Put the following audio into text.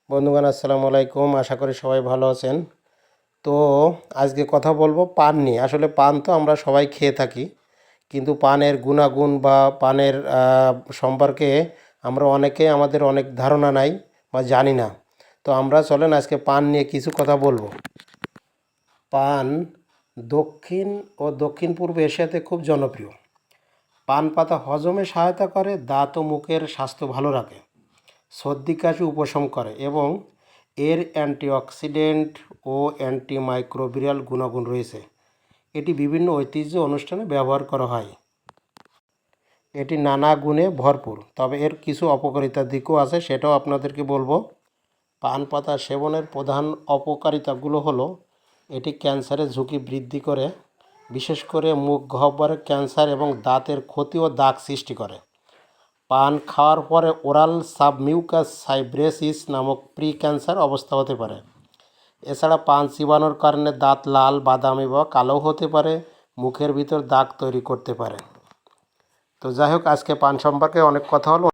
বন্ধুগণ আসসালামু আলাইকুম, আশা করি সবাই ভালো আছেন। তো আজকে কথা বলবো পান নিয়ে। আসলে পান তো আমরা সবাই খেয়ে থাকি, কিন্তু পানের গুণাগুণ বা পানের সম্পর্কে আমরা আমাদের অনেক ধারণা নাই বা জানি না। তো আমরা চলেন আজকে পান নিয়ে কিছু কথা বলবো। পান দক্ষিণ ও দক্ষিণ পূর্ব এশিয়াতে খুব জনপ্রিয়। পান পাতা হজমে সহায়তা করে, দাঁত ও মুখের স্বাস্থ্য ভালো রাখে, সর্দি কাশি উপশম করে এবং এর অ্যান্টিঅক্সিডেন্ট ও অ্যান্টিমাইক্রোবিয়াল গুণাগুণ রয়েছে। এটি বিভিন্ন ঐতিহ্য অনুষ্ঠানে ব্যবহার করা হয়। এটি নানা গুণে ভরপুর, তবে এর কিছু অপকারিতার দিকও আছে, সেটাও আপনাদেরকে বলবো। পান পাতা সেবনের প্রধান অপকারিতাগুলো হলো এটি ক্যান্সারের ঝুঁকি বৃদ্ধি করে, বিশেষ করে মুখ গহ্বরের ক্যান্সার এবং দাঁতের ক্ষতি ও দাগ সৃষ্টি করে। পান খাওয়ার পরে ওরাল সাবমিউকাস ফাইব্রোসিস নামক প্রি ক্যান্সার অবস্থা হতে পারে। এছাড়া পান চিবানোর কারণে দাঁত লাল, বাদামি বা কালো হতে পারে, মুখের ভিতর দাগ তৈরি করতে পারে। তো যাই হোক, আজকে পান সম্পর্কে অনেক কথা হলো।